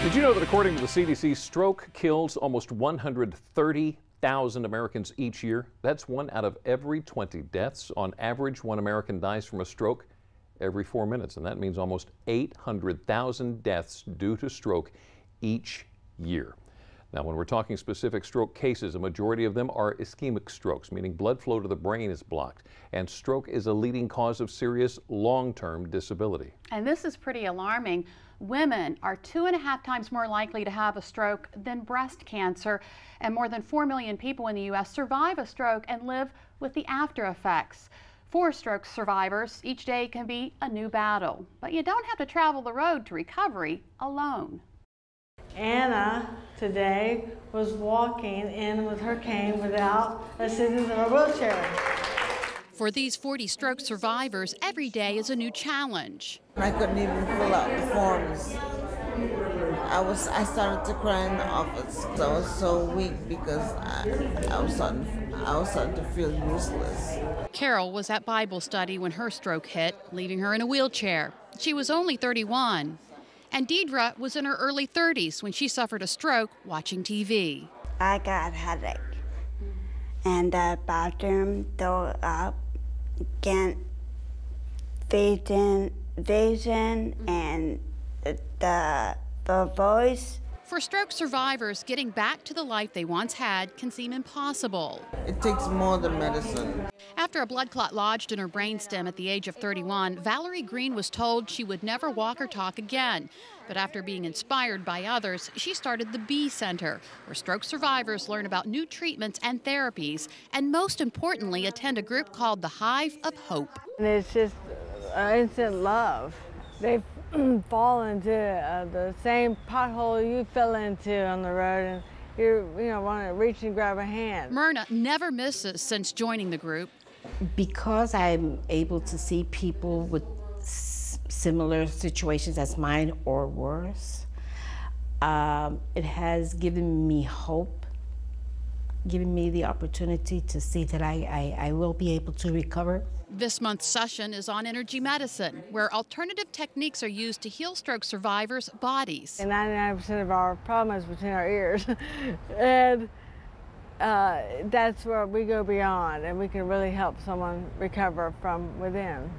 Did you know that according to the CDC, stroke kills almost 130,000 Americans each year? That's 1 out of every 20 deaths. On average, one American dies from a stroke every 4 minutes, and that means almost 800,000 deaths due to stroke each year. Now, when we're talking specific stroke cases, a majority of them are ischemic strokes, meaning blood flow to the brain is blocked. And stroke is a leading cause of serious long-term disability. And this is pretty alarming. Women are 2.5 times more likely to have a stroke than breast cancer, and more than 4 million people in the U.S. survive a stroke and live with the after effects. For stroke survivors, each day can be a new battle, but you don't have to travel the road to recovery alone. Anna today was walking in with her cane without assistance of a wheelchair. For these 40 stroke survivors, every day is a new challenge. I couldn't even fill out the forms. I started to cry in the office. I was so weak because I was starting to feel useless. Carol was at Bible study when her stroke hit, leaving her in a wheelchair. She was only 31. And Deidre was in her early 30s when she suffered a stroke watching TV. I got a headache, and the bathroom door up, can't vision, and the voice. For stroke survivors, getting back to the life they once had can seem impossible. It takes more than medicine. After a blood clot lodged in her brainstem at the age of 31, Valerie Green was told she would never walk or talk again. But after being inspired by others, she started the B Center, where stroke survivors learn about new treatments and therapies, and most importantly, attend a group called the Hive of Hope. And it's just instant love. They fall into the same pothole you fell into on the road, and you want to reach and grab a hand. Myrna never misses since joining the group. Because I'm able to see people with similar situations as mine or worse, it has given me hope, given me the opportunity to see that I will be able to recover. This month's session is on energy medicine, where alternative techniques are used to heal stroke survivors' bodies. And 99% of our problem is between our ears. And that's where we go beyond, and we can really help someone recover from within.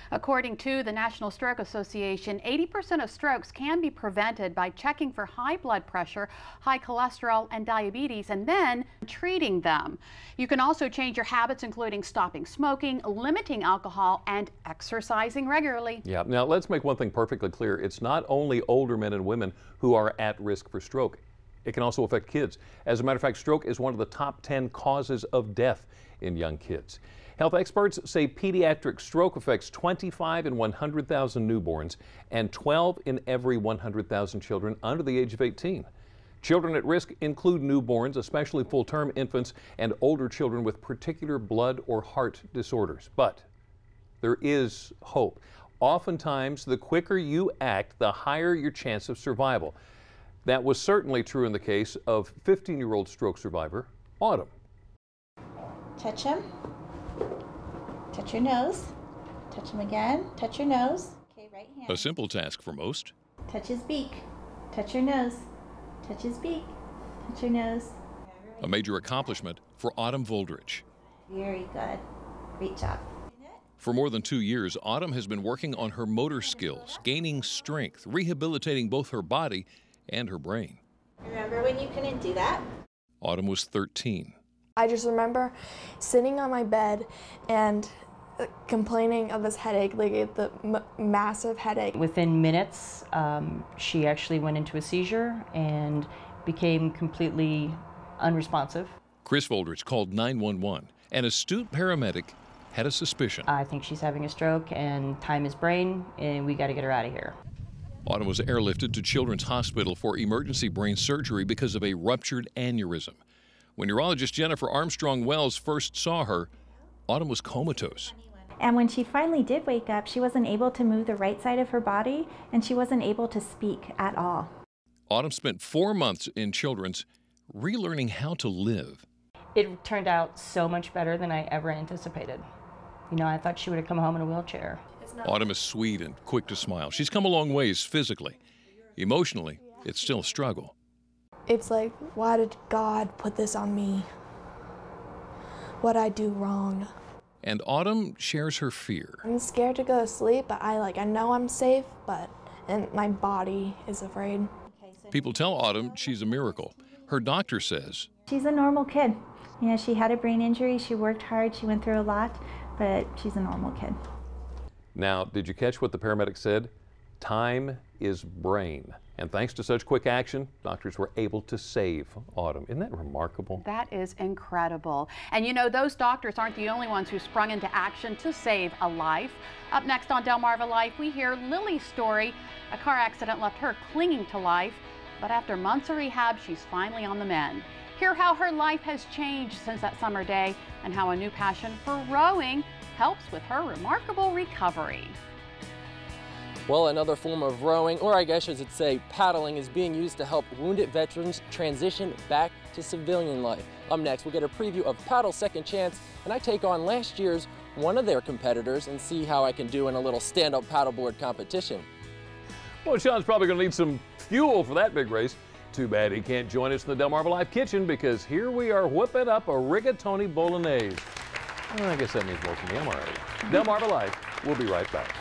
According to the National Stroke Association, 80% of strokes can be prevented by checking for high blood pressure, high cholesterol, and diabetes, and then treating them. You can also change your habits, including stopping smoking, limiting alcohol, and exercising regularly. Yeah, now let's make one thing perfectly clear. It's not only older men and women who are at risk for stroke. It can also affect kids. As a matter of fact, stroke is one of the top 10 causes of death in young kids. Health experts say pediatric stroke affects 25 in 100,000 newborns and 12 in every 100,000 children under the age of 18. Children at risk include newborns, especially full-term infants, and older children with particular blood or heart disorders. But there is hope. Oftentimes, the quicker you act, the higher your chance of survival. That was certainly true in the case of 15-year-old stroke survivor, Autumn. Touch him. Touch your nose. Touch him again. Touch your nose. Okay, right hand. A simple task for most. Touch his beak. Touch your nose. Touch his beak. Touch your nose. A major accomplishment for Autumn Voldrich. Very good. Great job. For more than 2 years, Autumn has been working on her motor skills, gaining strength, rehabilitating both her body and her brain. Remember when you couldn't do that? Autumn was 13. I just remember sitting on my bed and complaining of this headache, like the massive headache. Within minutes, she actually went into a seizure and became completely unresponsive. Chris Voldrich called 911. An astute paramedic had a suspicion. I think she's having a stroke and time is brain, and we got to get her out of here. Autumn was airlifted to Children's Hospital for emergency brain surgery because of a ruptured aneurysm. When neurologist Jennifer Armstrong Wells first saw her, Autumn was comatose. And when she finally did wake up, she wasn't able to move the right side of her body, and she wasn't able to speak at all. Autumn spent 4 months in Children's relearning how to live. It turned out so much better than I ever anticipated. You know, I thought she would have come home in a wheelchair. Autumn is sweet and quick to smile. She's come a long ways physically. Emotionally, it's still a struggle. It's like, why did God put this on me? What'd I do wrong? And Autumn shares her fear. I'm scared to go to sleep, but I know I'm safe, and my body is afraid. People tell Autumn she's a miracle. Her doctor says she's a normal kid. You know, she had a brain injury, she worked hard, she went through a lot, but she's a normal kid. Now, did you catch what the paramedic said? Time is brain. And thanks to such quick action, doctors were able to save Autumn. Isn't that remarkable? That is incredible. And you know, those doctors aren't the only ones who sprung into action to save a life. Up next on DelmarvaLife, we hear Lily's story. A car accident left her clinging to life, but after months of rehab, she's finally on the mend. Hear how her life has changed since that summer day and how a new passion for rowing helps with her remarkable recovery. Well, another form of rowing, or I guess I should say paddling, is being used to help wounded veterans transition back to civilian life. Up next, we'll get a preview of Paddle Second Chance, and I take on last year's one of their competitors and see how I can do in a little stand-up paddleboard competition. Well, Sean's probably going to need some fuel for that big race. Too bad he can't join us in the DelmarvaLife kitchen, because here we are whipping up a rigatoni bolognese. Well, I guess that means more to me. I'm all right. DelmarvaLife, we'll be right back.